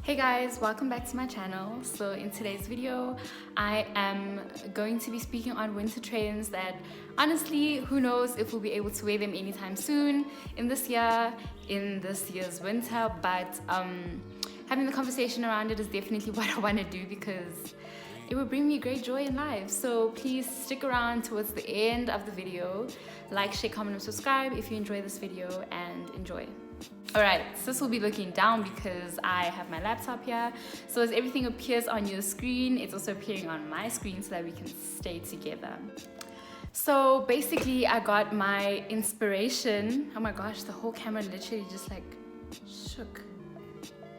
Hey guys, welcome back to my channel. So in today's video, I am going to be speaking on winter trends that honestly, who knows if we'll be able to wear them anytime soon in this year's winter, but having the conversation around it is definitely what I want to do because it will bring me great joy in life. So please stick around towards the end of the video. Like, share, comment, and subscribe if you enjoy this video, and enjoy. Alright, so this will be looking down because I have my laptop here. So as everything appears on your screen, it's also appearing on my screen so that we can stay together. So basically I got my inspiration. Oh my gosh, the whole camera literally just like shook.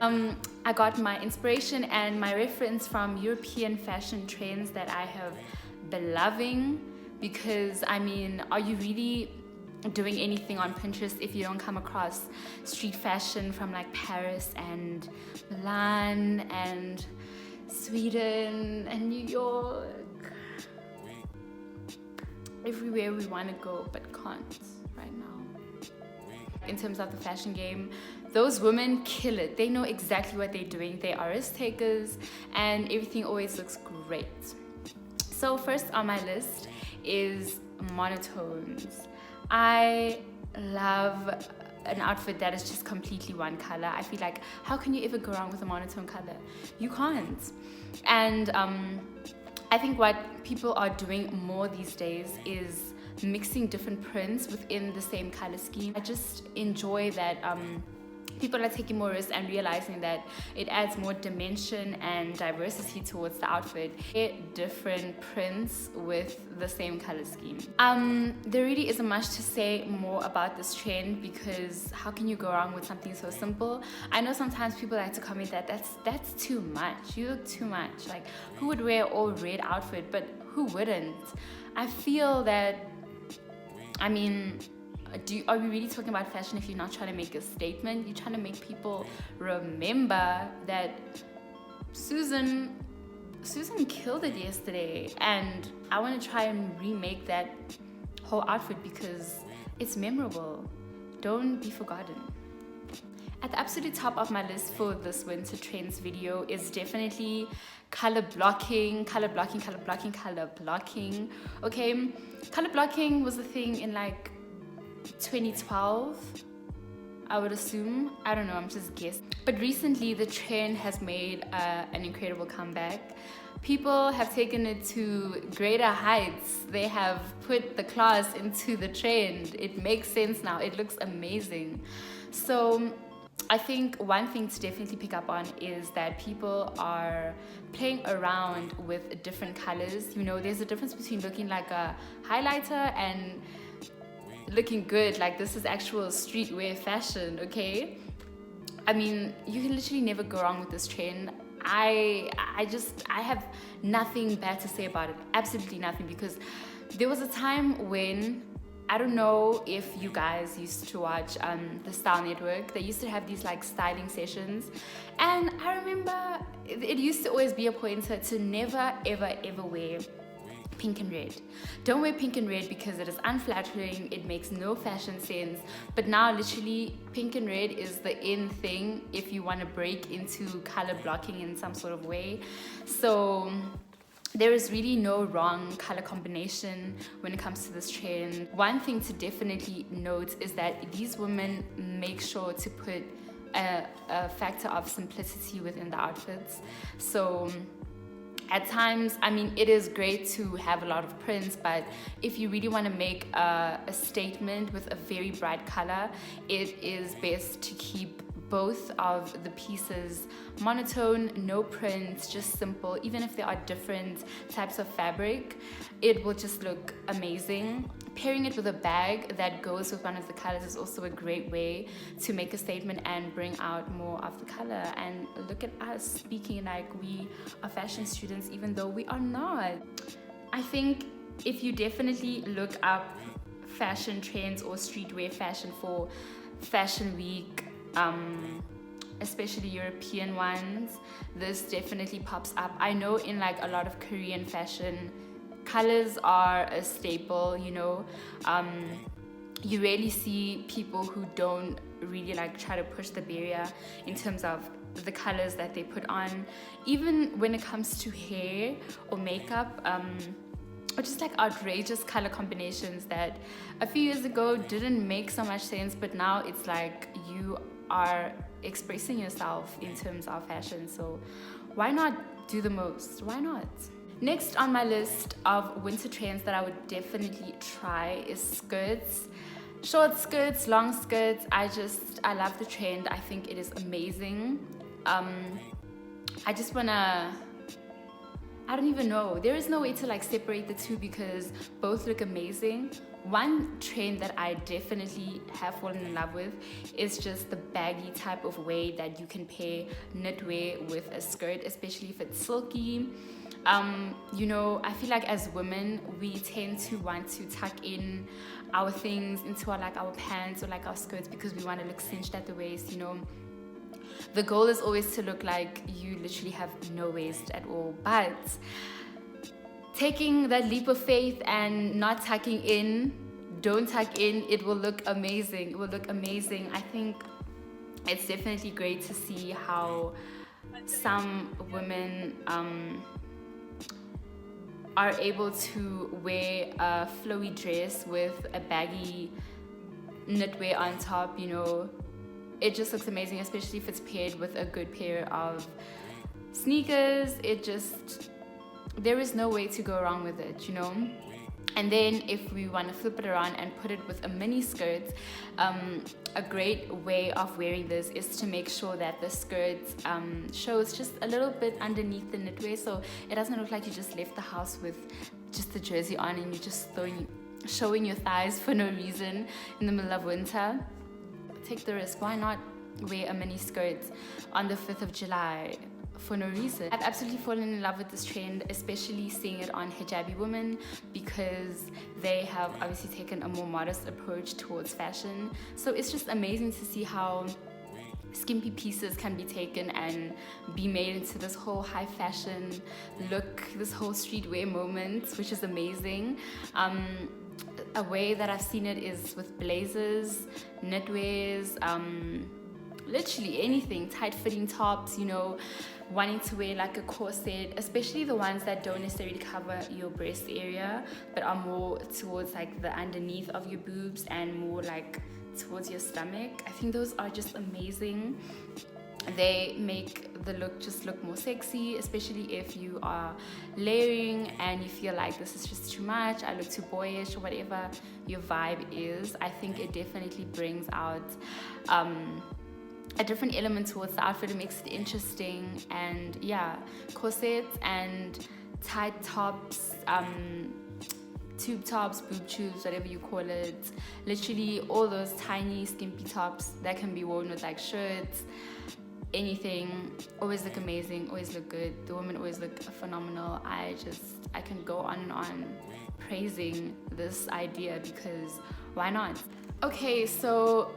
I got my inspiration and my reference from European fashion trends that I have been loving, because I mean, are you really doing anything on Pinterest if you don't come across street fashion from like Paris and Milan and Sweden and New York? Everywhere we want to go but can't right now. In terms of the fashion game, those women kill it. They know exactly what they're doing. They are risk takers and everything always looks great. So first on my list is monotones. I love an outfit that is just completely one color. I feel like, how can you ever go wrong with a monotone color? You can't. And I think what people are doing more these days is mixing different prints within the same color scheme. I just enjoy that people are taking more risks and realizing that it adds more dimension and diversity towards the outfit. Different prints with the same color scheme. There really isn't much to say more about this trend because how can you go wrong with something so simple? I know sometimes people like to comment that that's too much. You look too much. Like, who would wear all red outfit? But who wouldn't? I feel that, I mean, are we really talking about fashion if you're not trying to make a statement? You're trying to make people remember that Susan killed it yesterday, and I want to try and remake that whole outfit because it's memorable. Don't be forgotten. At the absolute top of my list for this winter trends video is definitely color blocking. Okay, color blocking was a thing in like 2012, I would assume. I don't know, I'm just guessing. But recently the trend has made an incredible comeback. People have taken it to greater heights. They have put the class into the trend. It makes sense now. It looks amazing. So I think one thing to definitely pick up on is that people are playing around with different colors. You know, there's a difference between looking like a highlighter and looking good. Like, this is actual streetwear fashion, okay? I mean, you can literally never go wrong with this trend. I have nothing bad to say about it, absolutely nothing, because there was a time when, I don't know if you guys used to watch the Style Network. They used to have these like styling sessions, and I remember it used to always be a pointer to never ever wear pink and red. Don't wear pink and red because it is unflattering. It makes no fashion sense. But now literally pink and red is the in thing if you want to break into color blocking in some sort of way. So there is really no wrong color combination when it comes to this trend. One thing to definitely note is that these women make sure to put a factor of simplicity within the outfits. So at times, I mean, it is great to have a lot of prints, but if you really want to make a statement with a very bright color, it is best to keep both of the pieces monotone, no prints, just simple. Even if there are different types of fabric, it will just look amazing. Pairing it with a bag that goes with one of the colors is also a great way to make a statement and bring out more of the color. And look at us speaking like we are fashion students, even though we are not. I think if you definitely look up fashion trends or streetwear fashion for Fashion Week, especially European ones, this definitely pops up. I know in like a lot of Korean fashion, colors are a staple, you know. You rarely see people who don't really like try to push the barrier in terms of the colors that they put on, even when it comes to hair or makeup, or just like outrageous color combinations that a few years ago didn't make so much sense, but now it's like you are expressing yourself in terms of fashion. So why not do the most? Why not? Next on my list of winter trends that I would definitely try is skirts. Short skirts, long skirts. I love the trend. I think it is amazing. I just wanna, I don't even know. There is no way to like separate the two because both look amazing. One trend that I definitely have fallen in love with is just the baggy type of way that you can pair knitwear with a skirt, especially if it's silky. You know, I feel like as women, we tend to want to tuck in our things into our pants or like our skirts because we want to look cinched at the waist, you know. The goal is always to look like you literally have no waist at all. But taking that leap of faith and not tucking in, don't tuck in, it will look amazing. It will look amazing. I think it's definitely great to see how some women are able to wear a flowy dress with a baggy knitwear on top, you know. It just looks amazing, especially if it's paired with a good pair of sneakers. There is no way to go wrong with it, you know. And then if we want to flip it around and put it with a mini skirt, a great way of wearing this is to make sure that the skirt shows just a little bit underneath the knitwear, so it doesn't look like you just left the house with just the jersey on and you're just showing your thighs for no reason in the middle of winter. Take the risk. Why not wear a mini skirt on the 5th of July for no reason? I've absolutely fallen in love with this trend, especially seeing it on hijabi women because they have obviously taken a more modest approach towards fashion. So it's just amazing to see how skimpy pieces can be taken and be made into this whole high fashion look, this whole streetwear moment, which is amazing. A way that I've seen it is with blazers, knitwears, literally anything, tight-fitting tops, you know, wanting to wear like a corset, especially the ones that don't necessarily cover your breast area, but are more towards like the underneath of your boobs and more like towards your stomach. I think those are just amazing. They make the look just look more sexy, especially if you are layering and you feel like this is just too much, I look too boyish, or whatever your vibe is. I think it definitely brings out a different element towards the outfit. It makes it interesting. And yeah, corsets and tight tops, tube tops, boob tubes, whatever you call it, literally all those tiny skimpy tops that can be worn with like shirts, anything, always look amazing, always look good. The women always look phenomenal. I can go on and on praising this idea because why not? Okay, so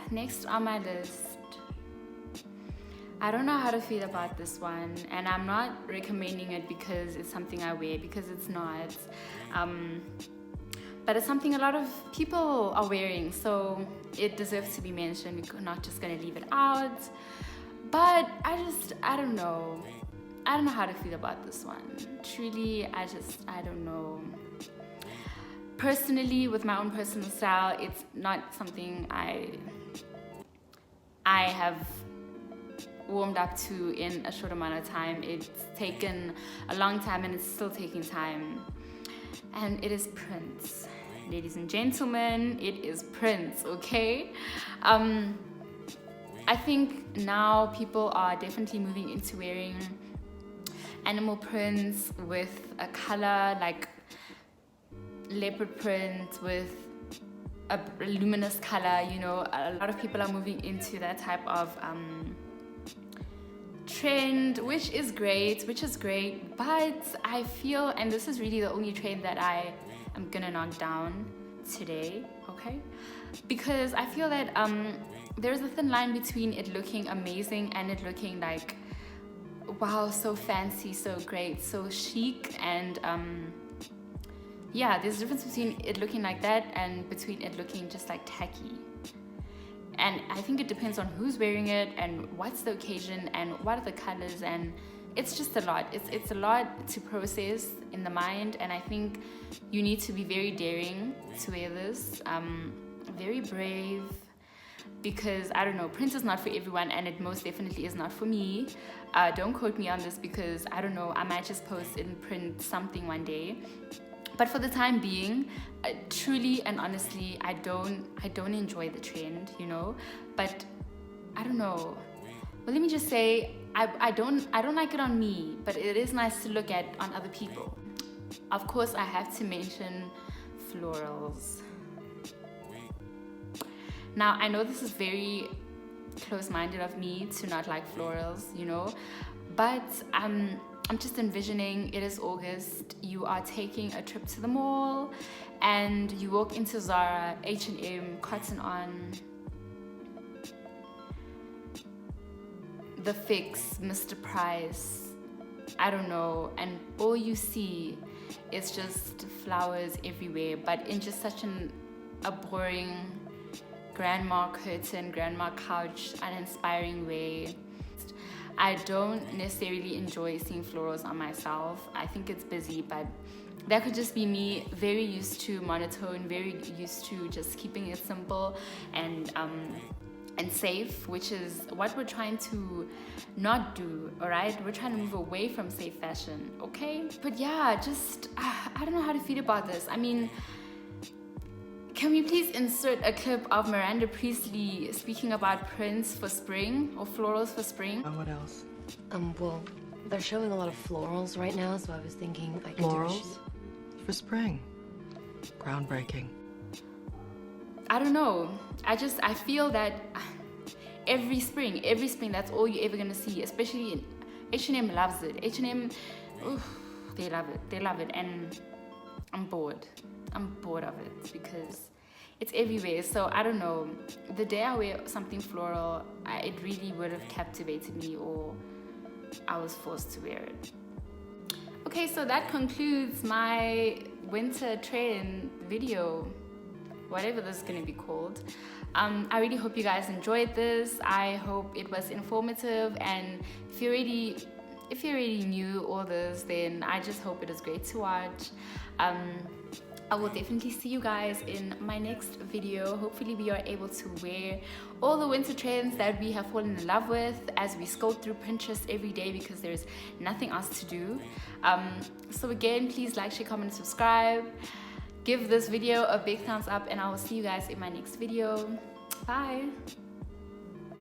next on my list, I don't know how to feel about this one, and I'm not recommending it because it's something I wear, because it's not. But it's something a lot of people are wearing, so it deserves to be mentioned. We're not just gonna leave it out. But I don't know. I don't know how to feel about this one. Truly, I don't know. Personally, with my own personal style, it's not something I have warmed up to in a short amount of time. It's taken a long time and it's still taking time. And it is Prince. Ladies and gentlemen, it is Prince, okay? I think now people are definitely moving into wearing animal prints with a color like leopard print with a luminous color, you know. A lot of people are moving into that type of trend, which is great, but I feel, and this is really the only trend that I am gonna knock down today, okay? Because I feel that there's a thin line between it looking amazing and it looking like, wow, so fancy, so great, so chic, and yeah, there's a difference between it looking like that and between it looking just like tacky. And I think it depends on who's wearing it and what's the occasion and what are the colors, and it's just a lot. It's a lot to process in the mind, and I think you need to be very daring to wear this, very brave, because I don't know, print is not for everyone, and it most definitely is not for me. Don't quote me on this, because I don't know, I might just post in print something one day. But for the time being, truly and honestly, I don't enjoy the trend, you know. But I don't know. Well, let me just say, I don't like it on me, but it is nice to look at on other people. Of course, I have to mention Florals. Now, I know this is very close-minded of me to not like florals, you know, but I'm just envisioning it is August, you are taking a trip to the mall, and you walk into Zara, H&M, Cotton On, The Fix, Mr. Price, I don't know, and all you see is just flowers everywhere, but in just such a boring, grandma curtain, grandma couch, uninspiring way. I don't necessarily enjoy seeing florals on myself. I think it's busy, but that could just be me, very used to monotone, very used to just keeping it simple and safe, which is what we're trying to not do, all right? We're trying to move away from safe fashion, okay? But yeah, just, I don't know how to feel about this. I mean, can we please insert a clip of Miranda Priestley speaking about prints for spring, or florals for spring? What else? Well, they're showing a lot of florals right now, so I was thinking I could Florals? For spring. Groundbreaking. I don't know. I feel that every spring, that's all you're ever gonna see, especially in H&M loves it. H&M, they love it, and I'm bored of it because it's everywhere. So I don't know, the day I wear something floral, it really would have captivated me, or I was forced to wear it. Okay, so that concludes my winter trend video, whatever this is going to be called. I really hope you guys enjoyed this. I hope it was informative, and if you already knew all this, then I just hope it is great to watch. I will definitely see you guys in my next video. Hopefully we are able to wear all the winter trends that we have fallen in love with as we scroll through Pinterest every day, because there's nothing else to do. So again, please like, share, comment, and subscribe. Give this video a big thumbs up, and I will see you guys in my next video. Bye.